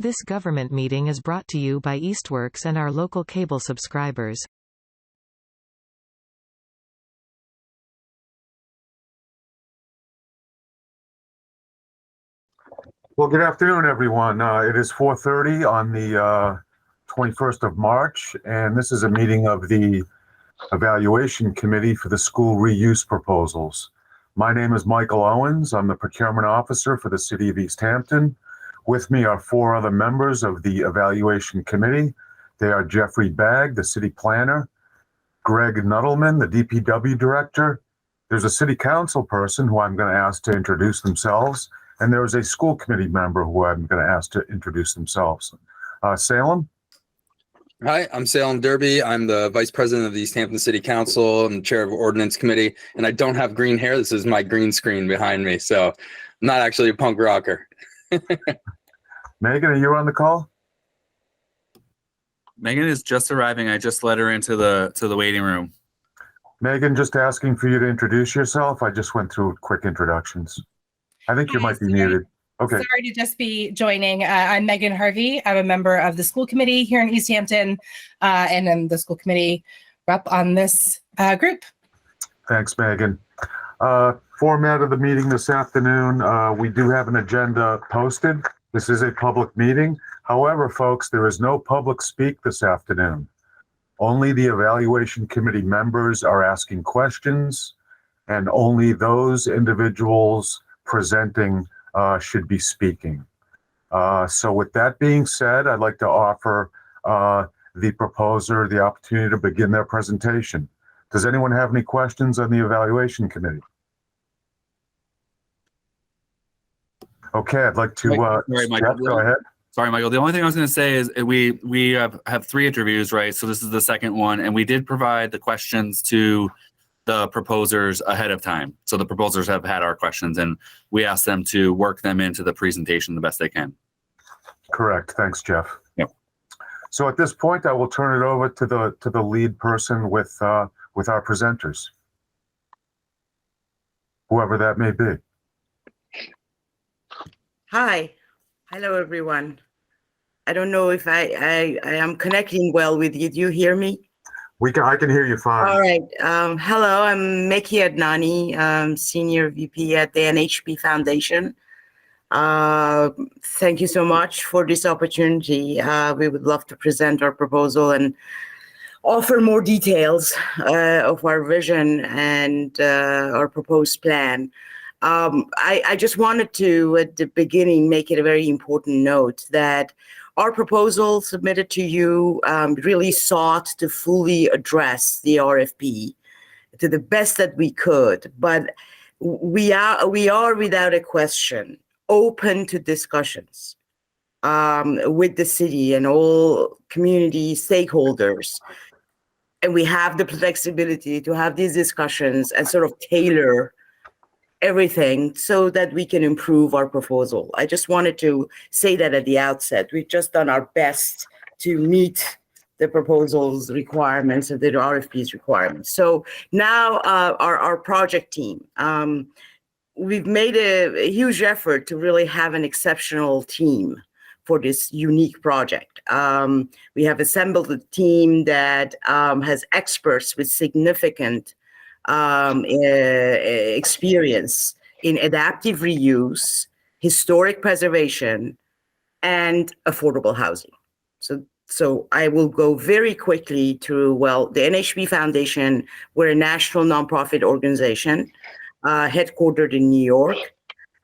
This government meeting is brought to you by Eastworks and our local cable subscribers. Well, good afternoon, everyone. It is 4:30 on the 21st of March, and this is a meeting of the Evaluation Committee for the School Reuse Proposals. My name is Michael Owens. I'm the Procurement Officer for the City of Easthampton. With me are four other members of the Evaluation Committee. They are Jeffrey Bagg, the City Planner, Greg Nuttleman, the DPW Director. There's a City Council person who I'm going to ask to introduce themselves. And there is a school committee member who I'm going to ask to introduce themselves. Salem? Hi, I'm Salem Derby. I'm the Vice President of the Easthampton City Council. I'm the Chair of Ordinance Committee, and I don't have green hair. This is my green screen behind me, so I'm not actually a punk rocker. Megan, are you on the call? Megan is just arriving. I just let her into the waiting room. Megan, just asking for you to introduce yourself. I just went through quick introductions. I think you might be muted. Okay. Sorry to just be joining. I'm Megan Harvey. I'm a member of the school committee here in Easthampton, and I'm the school committee rep on this group. Thanks, Megan. Format of the meeting this afternoon, we do have an agenda posted. This is a public meeting. However, folks, there is no public speak this afternoon. Only the evaluation committee members are asking questions, and only those individuals presenting should be speaking. So with that being said, I'd like to offer the proposer the opportunity to begin their presentation. Does anyone have any questions on the evaluation committee? Okay, I'd like to, Sorry, Michael. Jeff, go ahead. Sorry, Michael. The only thing I was going to say is we have three interviews, right? So this is the second one, and we did provide the questions to the proposers ahead of time. So the proposers have had our questions, and we asked them to work them into the presentation the best they can. Correct. Thanks, Jeff. Yep. So at this point, I will turn it over to the lead person with our presenters, whoever that may be. Hi. Hello, everyone. I don't know if I am connecting well with you. Do you hear me? I can hear you fine. All right. Hello, I'm Meki Adnani, Senior VP at the NHP Foundation. Thank you so much for this opportunity. We would love to present our proposal and offer more details of our vision and our proposed plan. I just wanted to, at the beginning, make it a very important note that our proposal submitted to you really sought to fully address the RFP to the best that we could, but we are without a question open to discussions with the city and all community stakeholders. And we have the flexibility to have these discussions and sort of tailor everything so that we can improve our proposal. I just wanted to say that at the outset. We've just done our best to meet the proposal's requirements and the RFP's requirements. So now our project team, we've made a huge effort to really have an exceptional team for this unique project. We have assembled a team that has experts with significant experience in adaptive reuse, historic preservation, and affordable housing. So I will go very quickly through, the NHP Foundation, we're a national nonprofit organization headquartered in New York.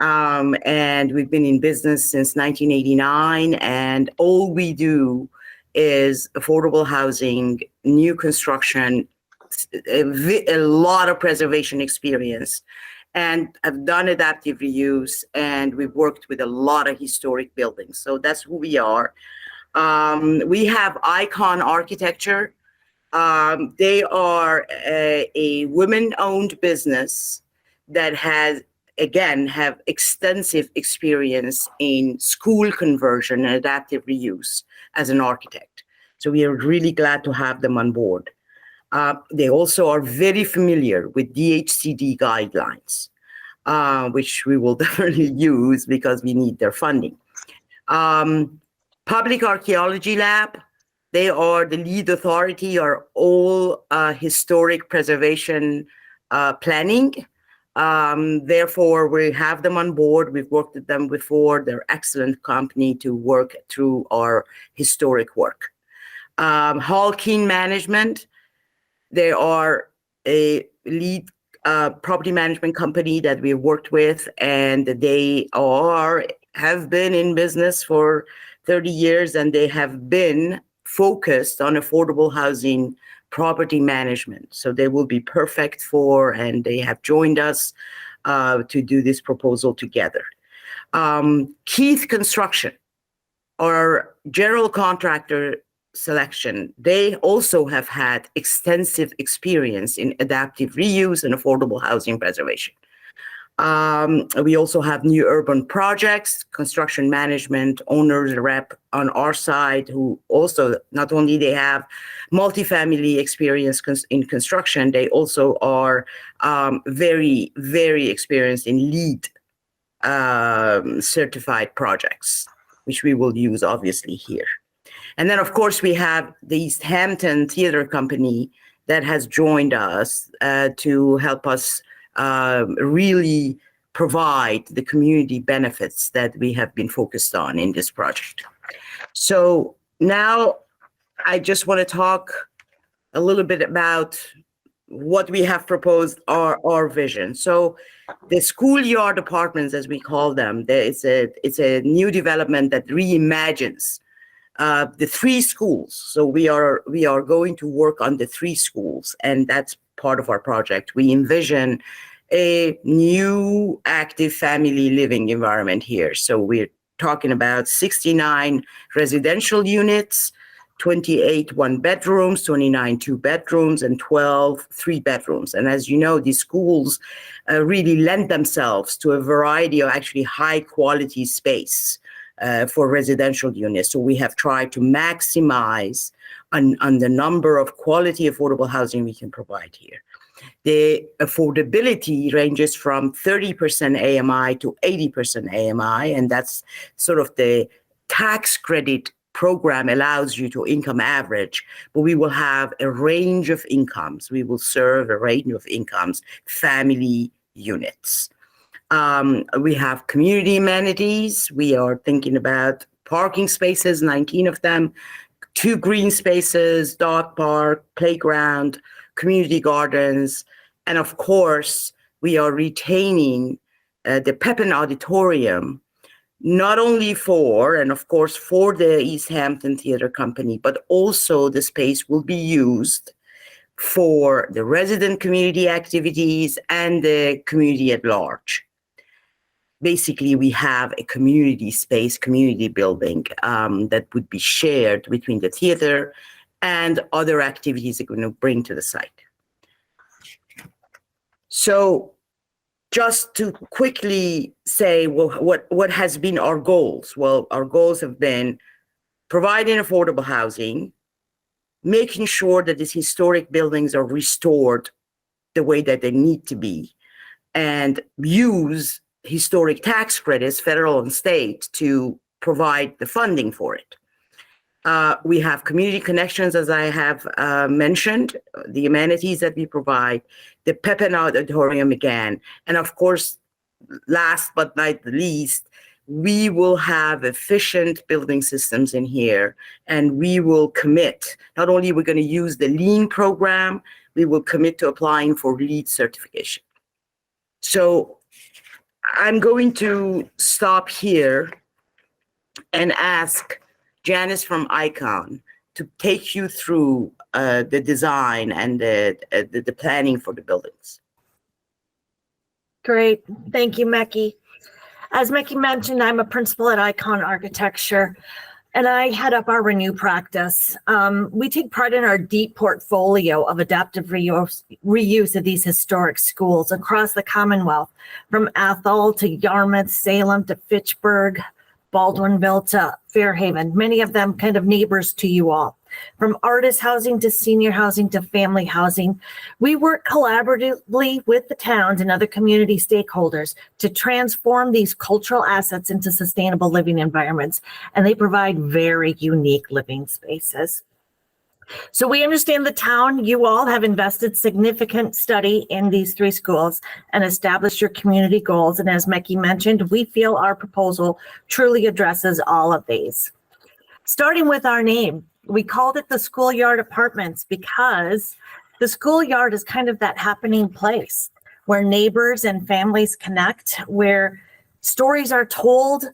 And we've been in business since 1989, and all we do is affordable housing, new construction, a lot of preservation experience, and I've done adaptive reuse, and we've worked with a lot of historic buildings. So that's who we are. We have Icon Architecture. They are a women-owned business that have extensive experience in school conversion and adaptive reuse as an architect. So we are really glad to have them on board. They also are very familiar with DHCD guidelines, which we will definitely use because we need their funding. Public Archaeology Lab, they are the lead authority on all historic preservation planning. Therefore, we have them on board. We've worked with them before. They're excellent company to work through our historic work. Hall Keen Management, they are a lead property management company that we've worked with, and they have been in business for 30 years, and they have been focused on affordable housing property management. So they will be perfect and they have joined us to do this proposal together. Keith Construction, our general contractor selection, they also have had extensive experience in adaptive reuse and affordable housing preservation. We also have New Urban Projects, construction management owners rep on our side, who also not only they have multifamily experience in construction, they also are very, very experienced in LEED certified projects, which we will use obviously here. And then, of course, we have the Easthampton Theater Company that has joined us to help us really provide the community benefits that we have been focused on in this project. So now I just want to talk a little bit about what we have proposed, our vision. So the schoolyard apartments, as we call them, it's a new development that reimagines the 3 schools. So we are going to work on the 3 schools, and that's part of our project. We envision a new active family living environment here. So we're talking about 69 residential units, 28 1-bedrooms, 29 2-bedrooms, and 12 3-bedrooms. And as you know, these schools really lend themselves to a variety of actually high quality space for residential units. So we have tried to maximize on the number of quality affordable housing we can provide here. The affordability ranges from 30% AMI to 80% AMI, and that's sort of the tax credit program allows you to income average, but we will have a range of incomes. We will serve a range of incomes, family units. We have community amenities. We are thinking about parking spaces, 19 of them, 2 green spaces, dog park, playground, community gardens, and of course, we are retaining the Pepin Auditorium, not only for the Easthampton Theater Company, but also the space will be used for the resident community activities and the community at large. Basically, we have a community space, community building that would be shared between the theater and other activities that we're going to bring to the site. So just to quickly say, well, what has been our goals? Well, our goals have been providing affordable housing, making sure that these historic buildings are restored the way that they need to be, and use historic tax credits, federal and state, to provide the funding for it. We have community connections, as I have mentioned, the amenities that we provide, the Pepin Auditorium again, and of course, last but not the least, we will have efficient building systems in here, and we will commit, not only we're going to use the LEAN program, we will commit to applying for LEED certification. So I'm going to stop here and ask Janice from ICON to take you through the design and the planning for the buildings. Great. Thank you, Meki. As Meki mentioned, I'm a principal at ICON Architecture, and I head up our Renew practice. We take part in our deep portfolio of adaptive reuse of these historic schools across the Commonwealth, from Athol to Yarmouth, Salem to Fitchburg, Baldwinville to Fairhaven, many of them kind of neighbors to you all. from artist housing to senior housing to family housing. We work collaboratively with the towns and other community stakeholders to transform these cultural assets into sustainable living environments, and they provide very unique living spaces. So we understand the town, you all have invested significant study in these 3 schools and established your community goals. And as Mecky mentioned, we feel our proposal truly addresses all of these. Starting with our name, we called it the Schoolyard Apartments because the schoolyard is kind of that happening place where neighbors and families connect, where stories are told,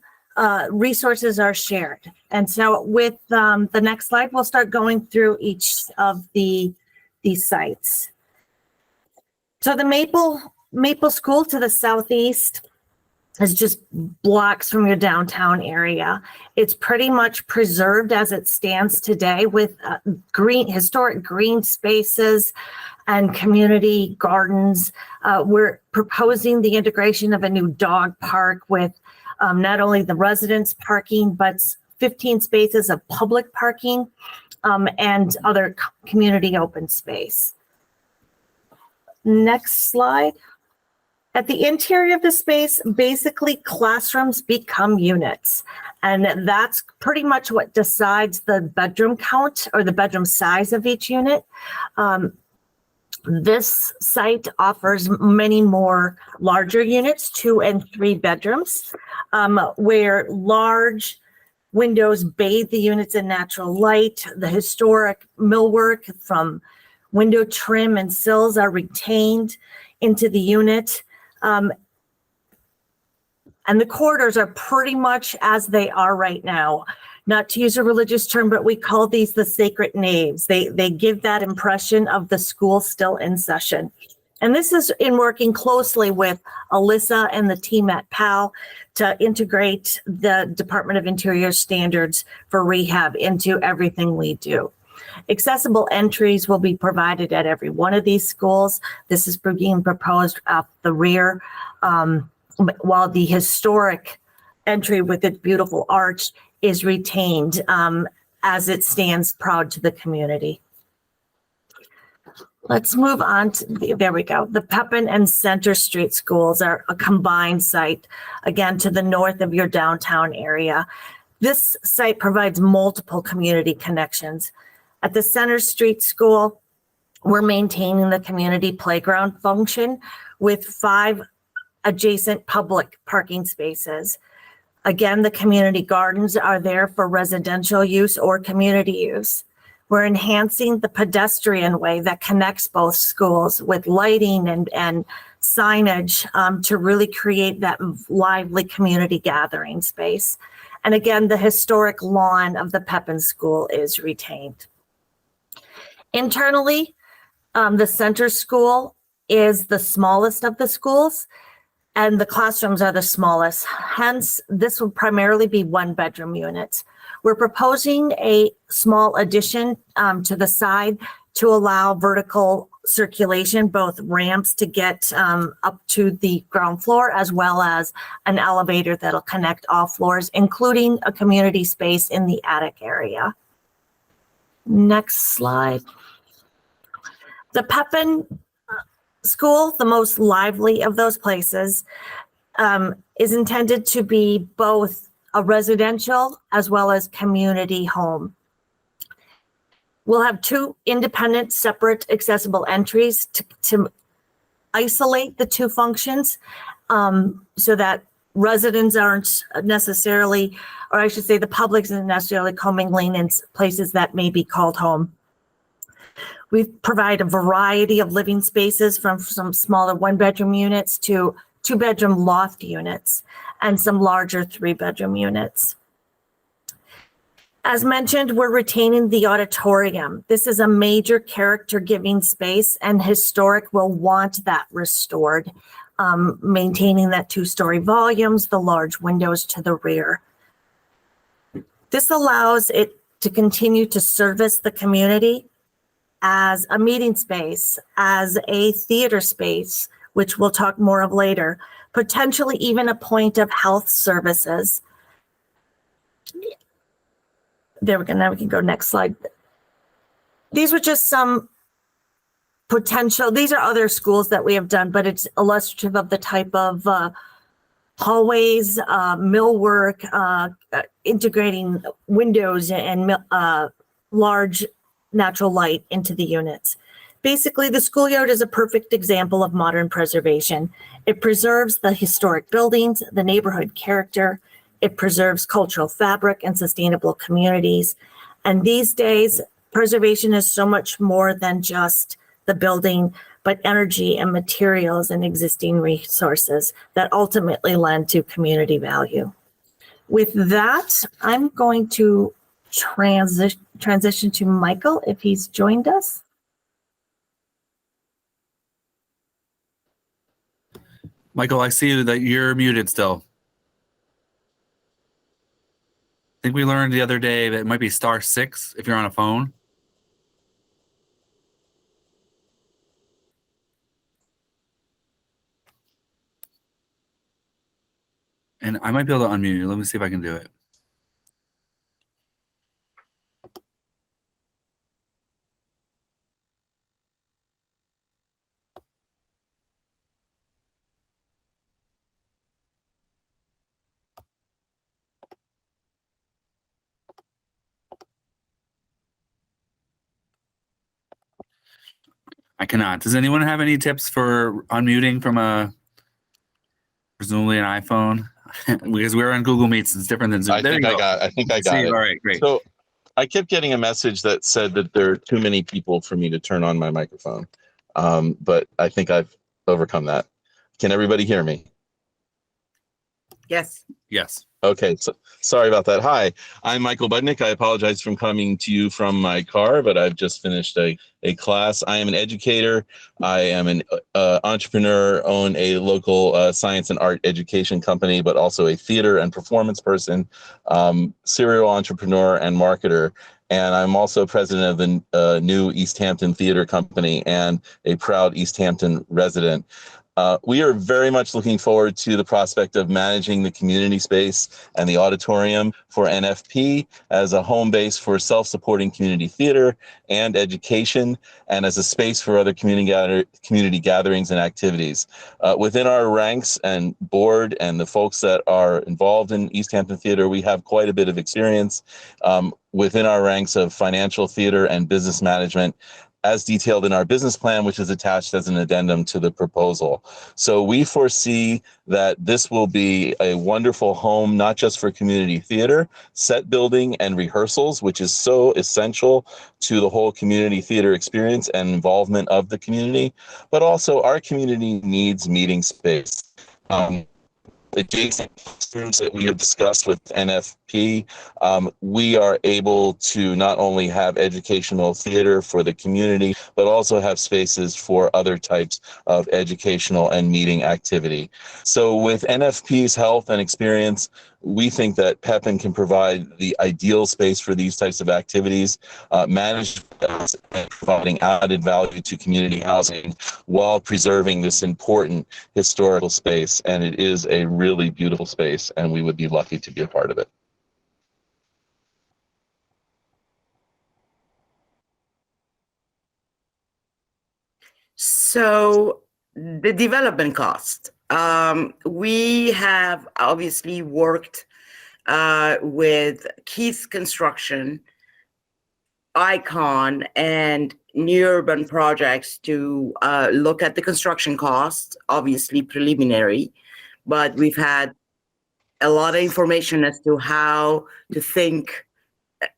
resources are shared. And so with the next slide, we'll start going through each of these sites. So the Maple School to the southeast is just blocks from your downtown area. It's pretty much preserved as it stands today with historic green spaces and community gardens. We're proposing the integration of a new dog park with not only the residents parking, but 15 spaces of public parking and other community open space. Next slide. At the interior of the space, basically classrooms become units. And that's pretty much what decides the bedroom count or the bedroom size of each unit. This site offers many more larger units, 2 and 3 bedrooms, where large windows bathe the units in natural light. The historic millwork from window trim and sills are retained into the unit. And the corridors are pretty much as they are right now. Not to use a religious term, but we call these the sacred naves. They give that impression of the school still in session. And this is in working closely with Alyssa and the team at PAL to integrate the Department of Interior standards for rehab into everything we do. Accessible entries will be provided at every one of these schools. This is being proposed at the rear, while the historic entry with its beautiful arch is retained as it stands proud to the community. Let's move on to, there we go. The Pepin and Center Street schools are a combined site, again, to the north of your downtown area. This site provides multiple community connections. At the Center Street School, we're maintaining the community playground function with 5 adjacent public parking spaces. Again, the community gardens are there for residential use or community use. We're enhancing the pedestrian way that connects both schools with lighting and signage to really create that lively community gathering space. And again, the historic lawn of the Pepin School is retained. Internally, the center school is the smallest of the schools, and the classrooms are the smallest. Hence, this will primarily be 1-bedroom units. We're proposing a small addition to the side to allow vertical circulation, both ramps to get up to the ground floor, as well as an elevator that'll connect all floors, including a community space in the attic area. Next slide. The Pepin School, the most lively of those places, is intended to be both a residential as well as community home. We'll have 2 independent, separate, accessible entries to isolate the 2 functions so that residents aren't necessarily, or I should say the public isn't necessarily commingling in places that may be called home. We provide a variety of living spaces from some smaller 1-bedroom units to 2-bedroom loft units and some larger 3-bedroom units. As mentioned, we're retaining the auditorium. This is a major character-giving space, and historic will want that restored, maintaining that 2-story volumes, the large windows to the rear. This allows it to continue to service the community as a meeting space, as a theater space, which we'll talk more of later, potentially even a point of health services. There we go. Now we can go next slide. these were just some potential, these are other schools that we have done, but it's illustrative of the type of hallways, millwork, integrating windows and large natural light into the units. Basically, the schoolyard is a perfect example of modern preservation. It preserves the historic buildings, the neighborhood character. It preserves cultural fabric and sustainable communities. And these days, preservation is so much more than just the building, but energy and materials and existing resources that ultimately lend to community value. With that, I'm going to transition to Michael if he's joined us. Michael, I see that you're muted still. I think we learned the other day that it might be *6 if you're on a phone. And I might be able to unmute you. Let me see if I can do it. I cannot. Does anyone have any tips for unmuting from presumably an iPhone? Because we're on Google Meets, it's different than Zoom. I think I got it. All right, great. So I kept getting a message that said that there are too many people for me to turn on my microphone. But I think I've overcome that. Can everybody hear me? Yes. Yes. Okay, so sorry about that. Hi, I'm Michael Budnick. I apologize for coming to you from my car, but I've just finished a class. I am an educator. I am an entrepreneur, own a local science and art education company, but also a theater and performance person, serial entrepreneur and marketer. And I'm also president of the new Easthampton Theater Company and a proud Easthampton resident. We are very much looking forward to the prospect of managing the community space and the auditorium for NFP as a home base for self-supporting community theater and education, and as a space for other community gatherings and activities. Within our ranks and board and the folks that are involved in Easthampton Theater, we have quite a bit of experience within our ranks of financial theater and business management, as detailed in our business plan, which is attached as an addendum to the proposal. So we foresee that this will be a wonderful home, not just for community theater, set building and rehearsals, which is so essential to the whole community theater experience and involvement of the community, but also our community needs meeting space. Adjacent groups that we have discussed with NFP, we are able to not only have educational theater for the community, but also have spaces for other types of educational and meeting activity. So with NFP's help and experience, we think that Pepin can provide the ideal space for these types of activities, managed and providing added value to community housing while preserving this important historical space. And it is a really beautiful space, and we would be lucky to be a part of it. So the development cost. We have obviously worked with Keith's Construction, Icon, and New Urban Projects to look at the construction costs, obviously preliminary, but we've had a lot of information as to how to think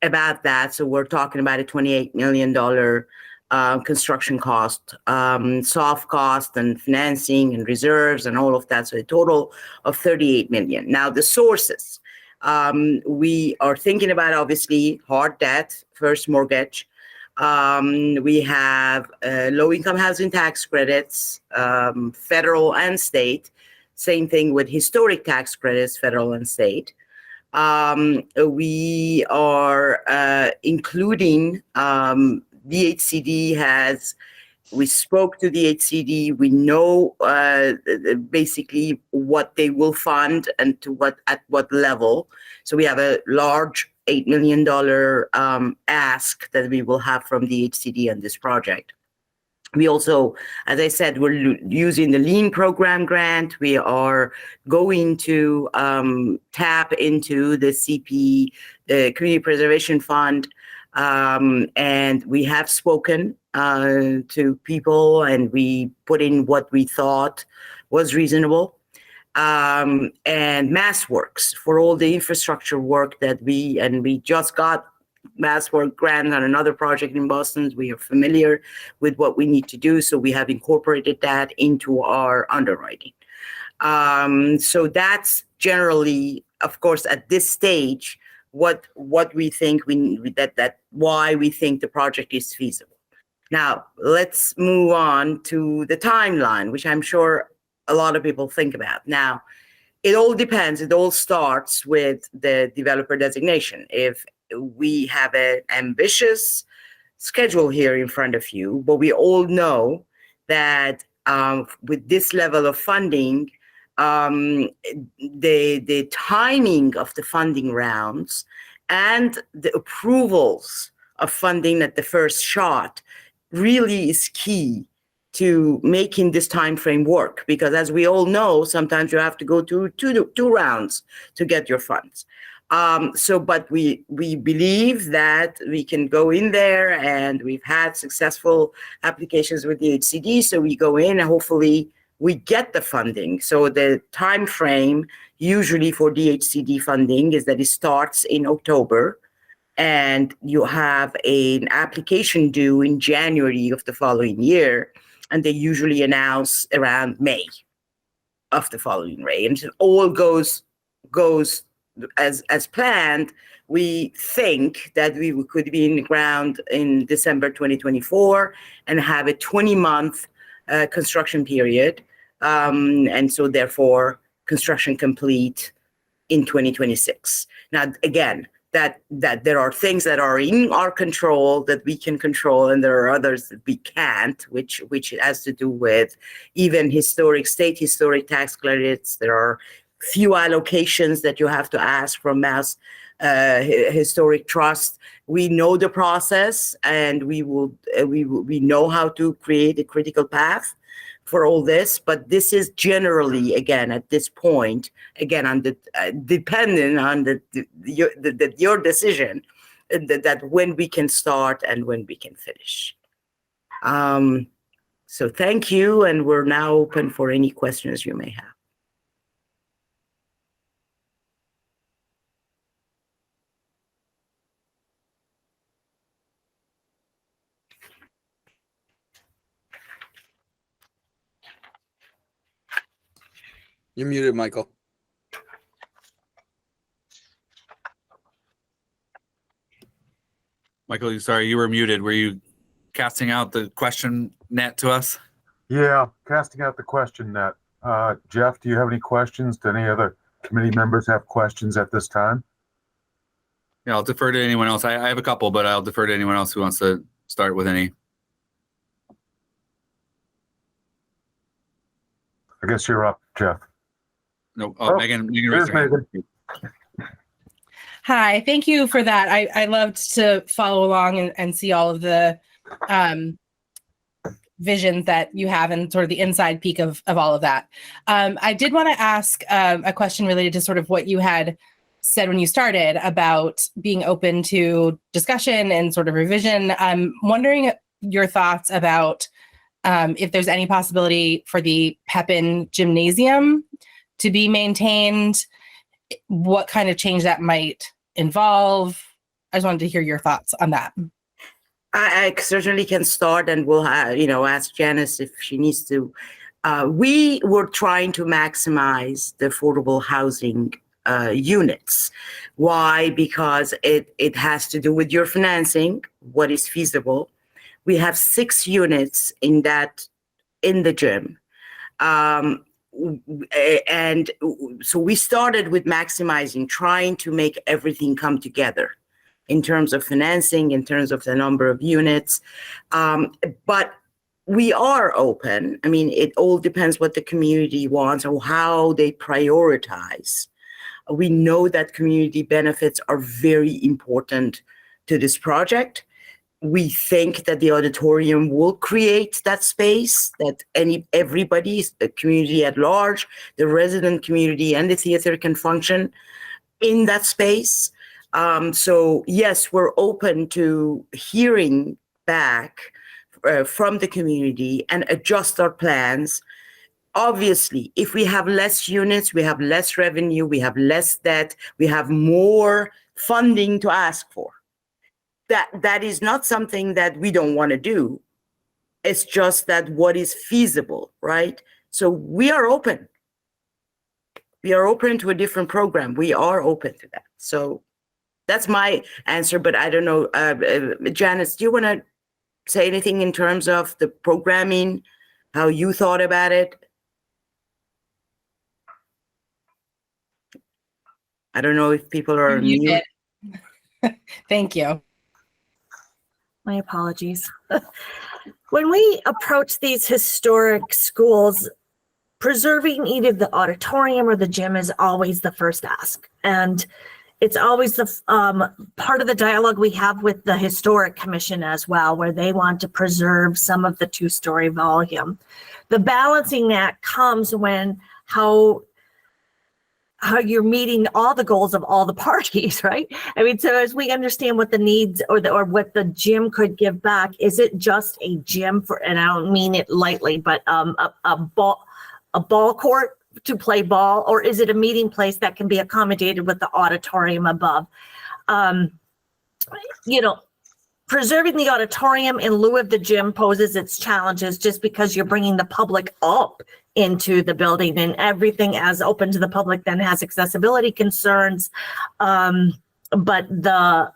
about that. So we're talking about a $28 million construction cost, soft cost and financing and reserves and all of that. So a total of 38 million. Now the sources, we are thinking about obviously hard debt, first mortgage. We have low income housing tax credits, federal and state. Same thing with historic tax credits, federal and state. We are including DHCD we spoke to DHCD. We know basically what they will fund and at what level. So we have a large $8 million ask that we will have from the HCD on this project. We also, as I said, we're using the LEAN program grant. We are going to tap into the CP, the Community Preservation Fund, and we have spoken to people, and we put in what we thought was reasonable. And MassWorks for all the infrastructure work that we just got MassWorks grant on another project in Boston. We are familiar with what we need to do, so we have incorporated that into our underwriting. So that's generally, of course, at this stage, what we think why we think the project is feasible. Now, let's move on to the timeline, which I'm sure a lot of people think about. Now, it all depends. It all starts with the developer designation. If we have an ambitious schedule here in front of you, but we all know that with this level of funding, the timing of the funding rounds and the approvals of funding at the first shot really is key to making this time frame work, because as we all know, sometimes you have to go to two rounds to get your funds. But we believe that we can go in there, and we've had successful applications with the HCD. So we go in and hopefully we get the funding. So the time frame usually for DHCD funding is that it starts in October, and you have an application due in January of the following year, and they usually announce around May of the following year. And it all goes as planned. We think that we could be in the ground in December 2024 and have a 20-month construction period. And so therefore construction complete in 2026. Now, again, that there are things that are in our control that we can control, and there are others that we can't, which has to do with even state historic tax credits. There are few allocations that you have to ask from Mass Historic Trust. We know the process, and we know how to create a critical path for all this, but this is generally, again, at this point, again, on the dependent on your decision, that when we can start and when we can finish. So thank you, and we're now open for any questions you may have. You're muted, Michael. Michael, sorry, you were muted. Were you casting out the question net to us? Yeah, casting out the question net. Jeff, do you have any questions? Do any other committee members have questions at this time? Yeah, I'll defer to anyone else. I have a couple, but I'll defer to anyone else who wants to start with any. I guess you're up, Jeff. No, Megan raised her hand. Hi, thank you for that. I loved to follow along and see all of the visions that you have and sort of the inside peek of all of that. I did want to ask a question related to sort of what you had said when you started about being open to discussion and sort of revision. I'm wondering your thoughts about if there's any possibility for the Pepin Gymnasium to be maintained, what kind of change that might involve. I just wanted to hear your thoughts on that. I certainly can start, and we'll ask Janice if she needs to. We were trying to maximize the affordable housing units. Why? Because it has to do with your financing, what is feasible. We have 6 units in the gym. And so we started with maximizing, trying to make everything come together in terms of financing, in terms of the number of units. But we are open. I mean, it all depends what the community wants or how they prioritize We know that community benefits are very important to this project. We think that the auditorium will create that space that everybody, the community at large, the resident community and the theater can function in that space. So yes, we're open to hearing back from the community and adjust our plans. Obviously, if we have less units, we have less revenue, we have less debt, we have more funding to ask for. That is not something that we don't want to do. It's just that what is feasible, right? So we are open. We are open to a different program. We are open to that. So that's my answer, but I don't know. Janice, do you want to say anything in terms of the programming, how you thought about it? I don't know if people are on mute. Thank you. My apologies. When we approach these historic schools, preserving either the auditorium or the gym is always the first ask. And it's always the part of the dialogue we have with the Historic Commission as well, where they want to preserve some of the two-story volume. The balancing act comes when how you're meeting all the goals of all the parties, right? I mean, so as we understand what the needs or what the gym could give back, is it just a gym for, and I don't mean it lightly, but a ball court to play ball, or is it a meeting place that can be accommodated with the auditorium above? Preserving the auditorium in lieu of the gym poses its challenges just because you're bringing the public up into the building, and everything as open to the public then has accessibility concerns. But the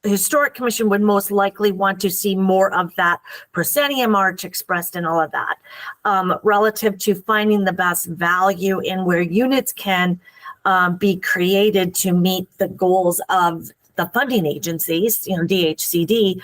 Historic Commission would most likely want to see more of that proscenium arch expressed in all of that, relative to finding the best value in where units can be created to meet the goals of the funding agencies, DHCD.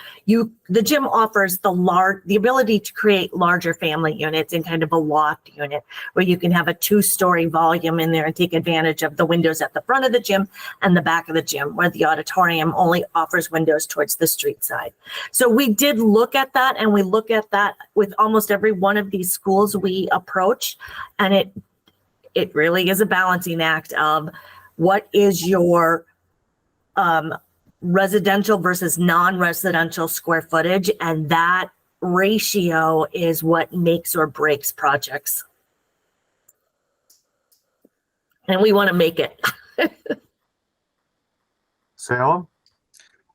The gym offers the ability to create larger family units in kind of a loft unit where you can have a two-story volume in there and take advantage of the windows at the front of the gym and the back of the gym, where the auditorium only offers windows towards the street side. So we did look at that, and we look at that with almost every one of these schools we approach, and it really is a balancing act of what is your residential versus non-residential square footage, and that ratio is what makes or breaks projects. And we want to make it. Salem?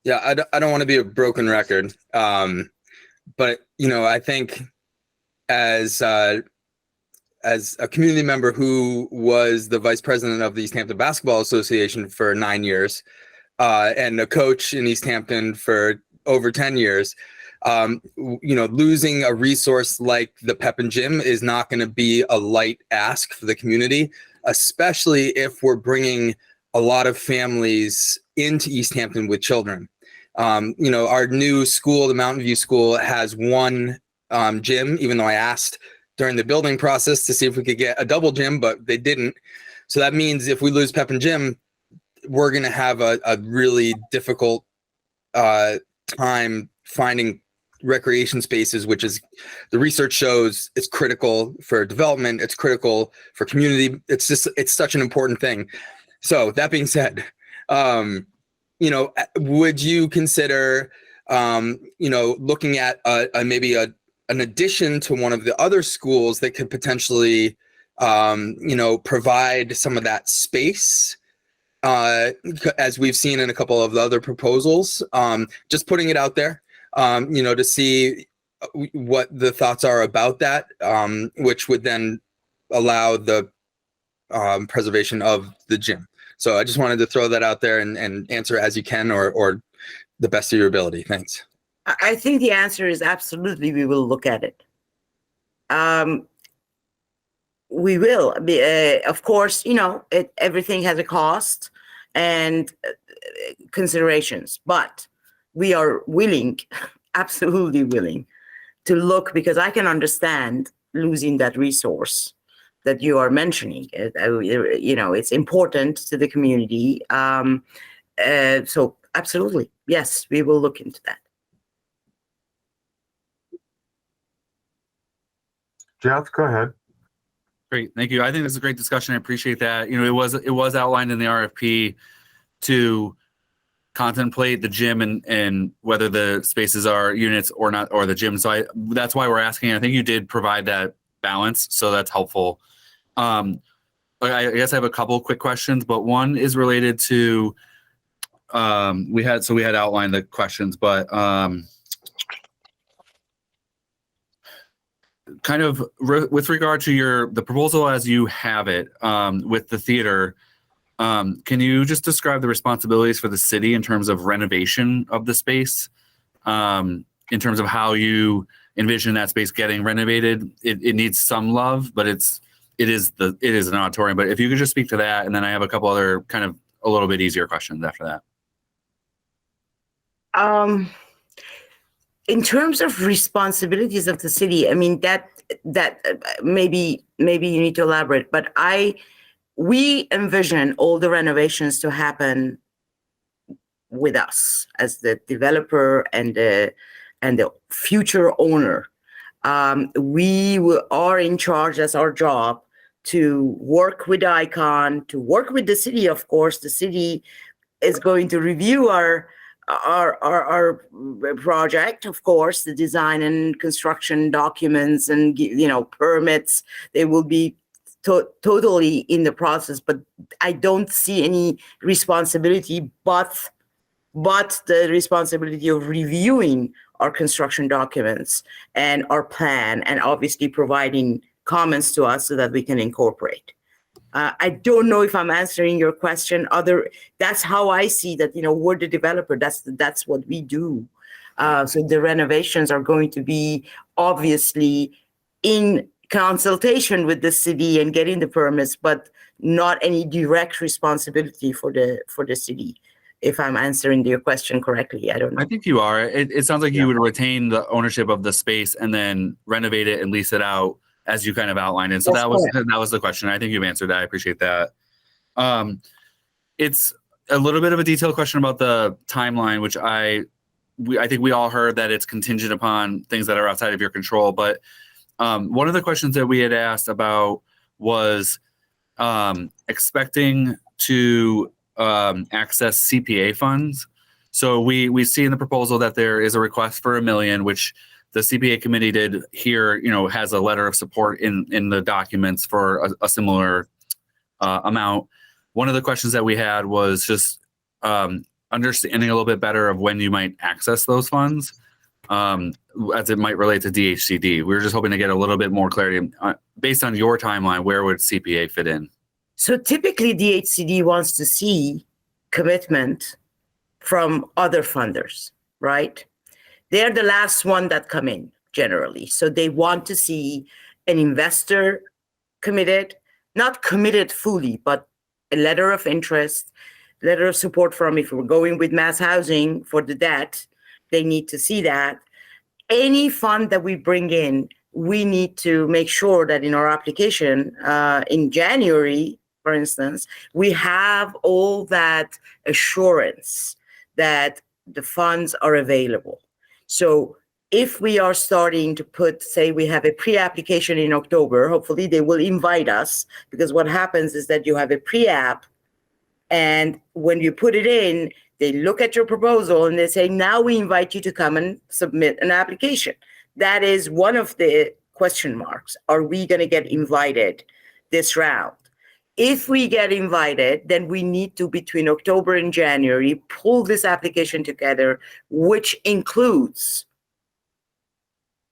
Yeah, I don't want to be a broken record, but I think as a community member who was the vice president of the Easthampton Basketball Association for 9 years, and a coach in Easthampton for over 10 years, losing a resource like the Pep and Gym is not going to be a light ask for the community, especially if we're bringing a lot of families into Easthampton with children. Our new school, the Mountain View School, has one gym, even though I asked during the building process to see if we could get a double gym, but they didn't. So that means if we lose Pep and Gym, we're going to have a really difficult time finding recreation spaces, which is, the research shows, it's critical for development. It's critical for community. It's such an important thing. So that being said, would you consider, looking at maybe an addition to one of the other schools that could potentially, provide some of that space? As we've seen in a couple of the other proposals, just putting it out there, to see what the thoughts are about that, which would then allow the preservation of the gym. So I just wanted to throw that out there and answer as you can, or the best of your ability. Thanks. I think the answer is absolutely, we will look at it. We will. Of course, everything has a cost and considerations, but we are willing, absolutely willing, to look, because I can understand losing that resource that you are mentioning. It's important to the community. So absolutely, yes, we will look into that. Jeff, go ahead. Great, thank you. I think this is a great discussion. I appreciate that. You know, it was outlined in the RFP to contemplate the gym and whether the spaces are units or not, or the gym. So that's why we're asking. I think you did provide that balance, so that's helpful. I guess I have a couple quick questions, but one is related to we had outlined the questions, but kind of with regard to the proposal as you have it with the theater, can you just describe the responsibilities for the city in terms of renovation of the space, in terms of how you envision that space getting renovated? It needs some love, but it is an auditorium. But if you could just speak to that, and then I have a couple other kind of a little bit easier questions after that. In terms of responsibilities of the city, I mean, that maybe you need to elaborate, but we envision all the renovations to happen with us as the developer and the future owner. We are in charge, as our job, to work with ICON, to work with the city. Of course, the city is going to review our project, of course, the design and construction documents and permits. They will be totally in the process, but I don't see any responsibility but the responsibility of reviewing our construction documents and our plan, and obviously providing comments to us so that we can incorporate. I don't know if I'm answering your question. That's how I see that. We're the developer. That's what we do. So the renovations are going to be obviously in consultation with the city and getting the permits, but not any direct responsibility for the city. If I'm answering your question correctly, I don't know. I think you are. It sounds like you would retain the ownership of the space and then renovate it and lease it out, as you kind of outlined. And so that was the question. I think you've answered that. I appreciate that. It's a little bit of a detailed question about the timeline, which I think we all heard that it's contingent upon things that are outside of your control. But one of the questions that we had asked about was expecting to access CPA funds. So we see in the proposal that there is a request for $1 million, which the CPA committee did here, has a letter of support in the documents for a similar amount. One of the questions that we had was just understanding a little bit better of when you might access those funds, as it might relate to DHCD. We were just hoping to get a little bit more clarity based on your timeline. Where would CPA fit in? So typically DHCD wants to see commitment from other funders, right? They're the last one that come in generally. So they want to see an investor committed, not committed fully, but a letter of interest, letter of support from, if we're going with mass housing for the debt, they need to see that. Any fund that we bring in, we need to make sure that in our application in January, for instance, we have all that assurance that the funds are available. So if we are starting to say we have a pre-application in October, hopefully they will invite us, because what happens is that you have a pre-app, and when you put it in, they look at your proposal and they say, now we invite you to come and submit an application. That is one of the question marks. Are we going to get invited this round? If we get invited, then we need to, between October and January, pull this application together, which includes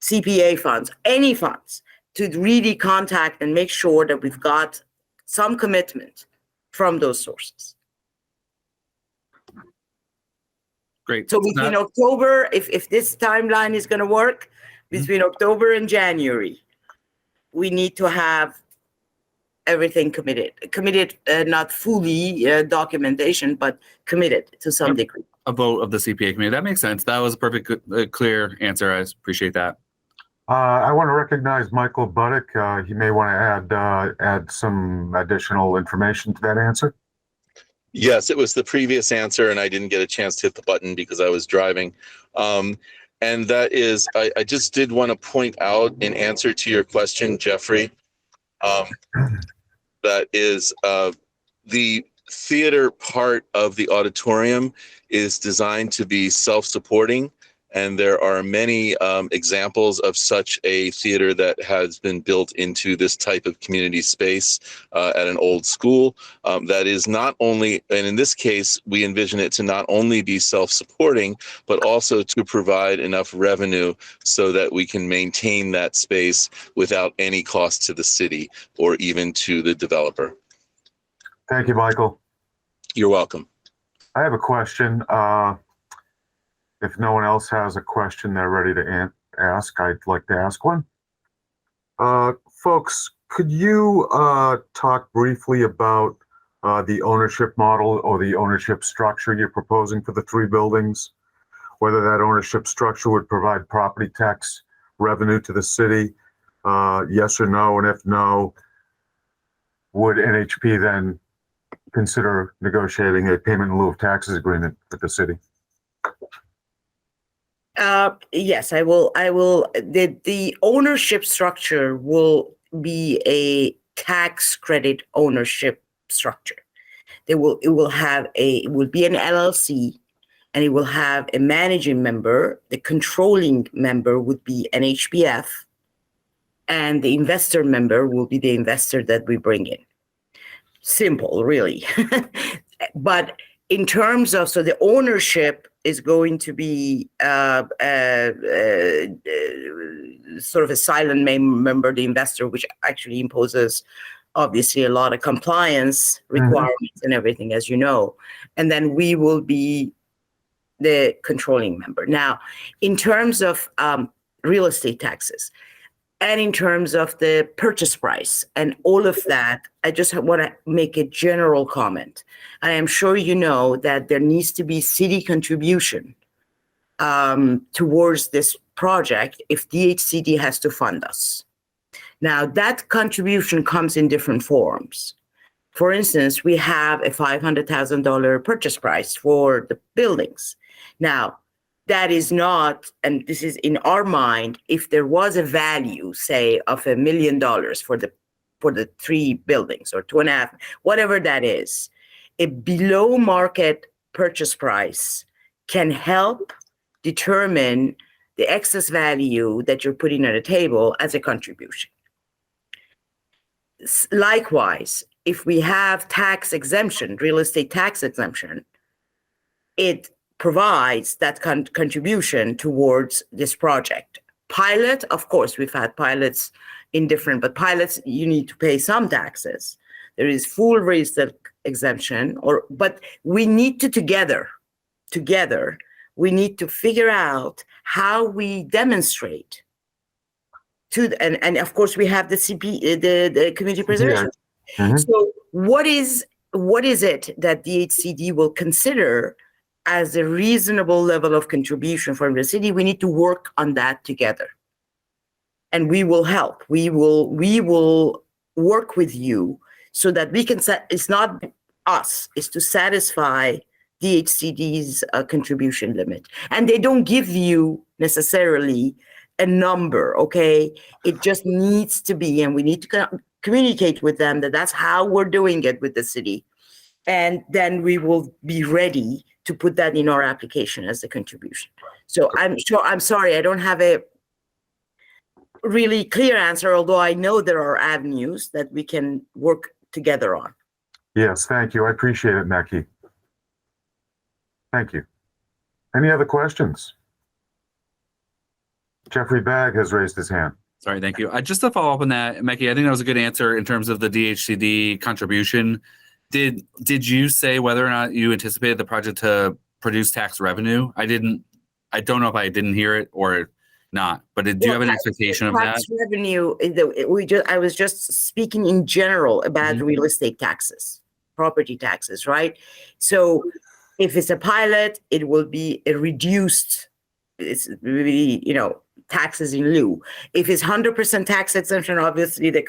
CPA funds, any funds, to really contact and make sure that we've got some commitment from those sources. Great. So between October, if this timeline is going to work, between October and January, we need to have everything committed, not fully documentation, but committed to some degree. A vote of the CPA committee. That makes sense. That was a perfect, clear answer. I appreciate that. I want to recognize Michael Buddick. He may want to add some additional information to that answer. Yes, it was the previous answer, and I didn't get a chance to hit the button because I was driving. And that is, I just did want to point out in answer to your question, Jeffrey, that is the theater part of the auditorium is designed to be self-supporting. And there are many examples of such a theater that has been built into this type of community space at an old school. That is not only, and in this case, we envision it to not only be self-supporting, but also to provide enough revenue so that we can maintain that space without any cost to the city or even to the developer. Thank you, Michael. You're welcome. I have a question. If no one else has a question they're ready to ask, I'd like to ask one. Folks, could you talk briefly about the ownership model or the ownership structure you're proposing for the 3 buildings? Whether that ownership structure would provide property tax revenue to the city, yes or no? And if no, would NHP then consider negotiating a payment in lieu of taxes agreement with the city? Yes, I will. The ownership structure will be a tax credit ownership structure. It will be an LLC, and it will have a managing member. The controlling member would be NHPF, and the investor member will be the investor that we bring in. Simple, really. But in terms of, so the ownership is going to be sort of a silent member, the investor, which actually imposes obviously a lot of compliance requirements and everything, as you know. And then we will be the controlling member. Now, in terms of real estate taxes, and in terms of the purchase price and all of that, I just want to make a general comment. I am sure you know that there needs to be city contribution towards this project if DHCD has to fund us. Now, that contribution comes in different forms. For instance, we have a $500,000 purchase price for the buildings. Now, that is not, and this is in our mind, if there was a value, say, of $1 million for the 3 buildings or 2.5, whatever that is, a below market purchase price can help determine the excess value that you're putting on the table as a contribution. Likewise, if we have tax exemption, real estate tax exemption, it provides that contribution towards this project. Pilot, of course, we've had pilots in different, but pilots, you need to pay some taxes. There is full real estate exemption, but we need to together, we need to figure out how we demonstrate and of course we have the CP, the community preservation. Yeah. So what is it that DHCD will consider as a reasonable level of contribution from the city? We need to work on that together. And we will help. We will work with you so that we can it's not us, it's to satisfy DHCD's contribution limit. And they don't give you necessarily a number, okay? It just needs to be, and we need to communicate with them that that's how we're doing it with the city. And then we will be ready to put that in our application as a contribution. So I'm sorry, I don't have a really clear answer, although I know there are avenues that we can work together on. Yes, thank you. I appreciate it, Mackie. Thank you. Any other questions? Jeffrey Bagg has raised his hand. Sorry, thank you. Just to follow up on that, Mackie, I think that was a good answer in terms of the DHCD contribution. Did you say whether or not you anticipated the project to produce tax revenue? I don't know if I didn't hear it or not, but do you have an expectation of that? Tax revenue, I was just speaking in general about real estate taxes, property taxes, right? So if it's a pilot, it will be a reduced, it's really, taxes in lieu. If it's 100% tax exemption, obviously the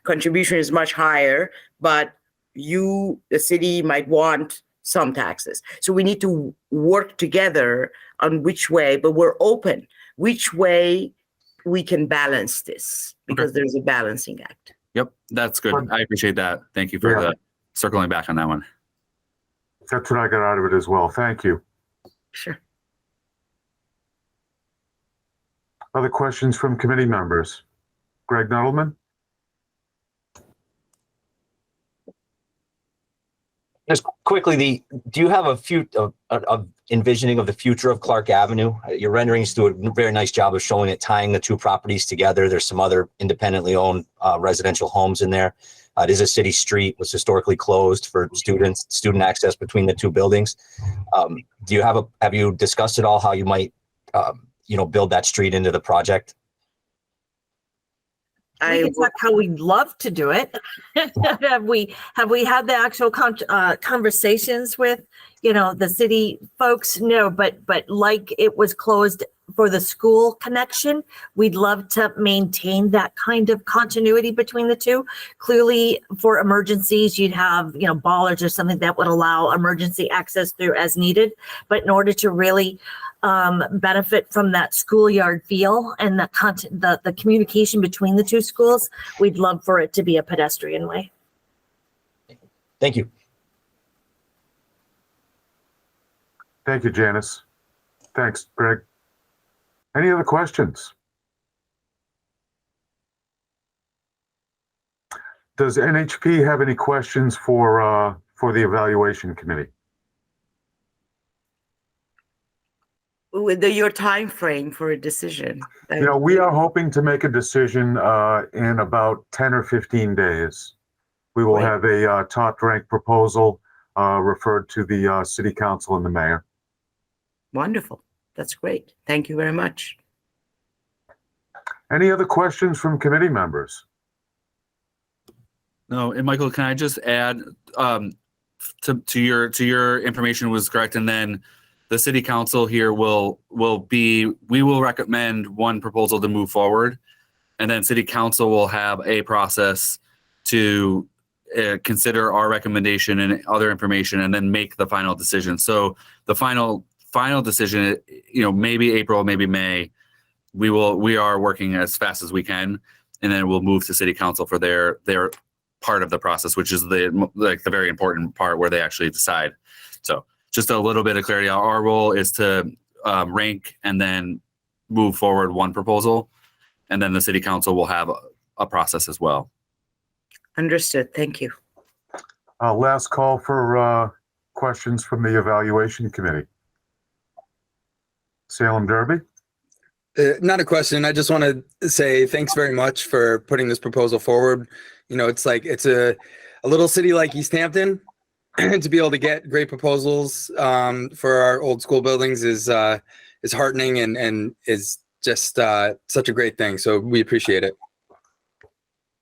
contribution is much higher, but the city might want some taxes. So we need to work together on which way, but we're open, which way we can balance this, because there's a balancing act. Yep, that's good. I appreciate that. Thank you for the circling back on that one. That's what I got out of it as well. Thank you. Sure. Other questions from committee members? Greg Nuttleman? Just quickly, do you have a envisioning of the future of Clark Avenue? Your renderings do a very nice job of showing it, tying the two properties together. There's some other independently owned residential homes in there. It is a city street, was historically closed for student access between the two buildings. Have you discussed at all how you might, build that street into the project? We can talk how we'd love to do it. have we had the actual conversations with, the city folks? No, but like it was closed for the school connection, we'd love to maintain that kind of continuity between the two. Clearly, for emergencies, you'd have, bollards or something that would allow emergency access through as needed. But in order to really benefit from that schoolyard feel and the communication between the two schools, we'd love for it to be a pedestrian way. Thank you. Thank you, Janice. Thanks, Greg. Any other questions? Does NHP have any questions for the evaluation committee? With your time frame for a decision? We are hoping to make a decision in about 10 or 15 days. We will have a top-ranked proposal referred to the city council and the mayor. Wonderful. That's great. Thank you very much. Any other questions from committee members? No, and Michael, can I just add to your information was correct, and then the city council here we will recommend one proposal to move forward, and then city council will have a process to consider our recommendation and other information, and then make the final decision. So the final decision, maybe April, maybe May, we are working as fast as we can, and then we'll move to city council for their part of the process, which is the very important part where they actually decide. So just a little bit of clarity. Our role is to rank and then move forward one proposal, and then the city council will have a process as well. Understood. Thank you. Last call for questions from the evaluation committee. Salem Derby? Not a question. I just want to say thanks very much for putting this proposal forward. It's a little city like Easthampton, to be able to get great proposals for our old school buildings is heartening and is just such a great thing. So we appreciate it.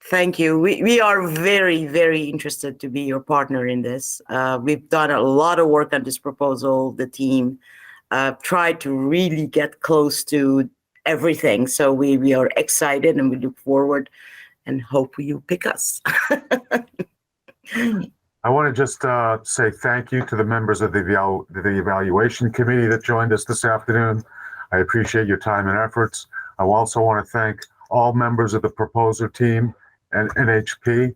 Thank you. We are very, very interested to be your partner in this. We've done a lot of work on this proposal. The team tried to really get close to everything. So we are excited and we look forward and hope you pick us. I want to just say thank you to the members of the evaluation committee that joined us this afternoon. I appreciate your time and efforts. I also want to thank all members of the proposer team and NHP.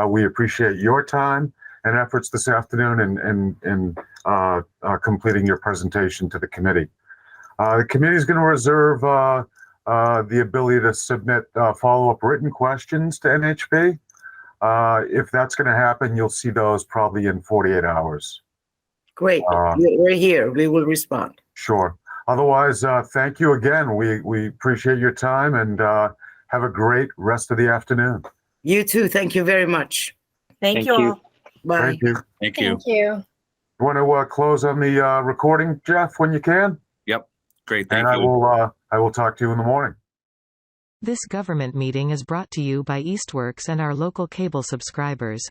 We appreciate your time and efforts this afternoon in completing your presentation to the committee. The committee is going to reserve the ability to submit follow-up written questions to NHP. If that's going to happen, you'll see those probably in 48 hours. Great. We're here. We will respond. Sure. Otherwise, thank you again. We appreciate your time and have a great rest of the afternoon. You too. Thank you very much. Thank you all. Bye. Thank you. Thank you. Thank you. You want to close on the recording, Jeff, when you can? Yep. Great. Thank And you. I will talk to you in the morning. This government meeting is brought to you by Eastworks and our local cable subscribers.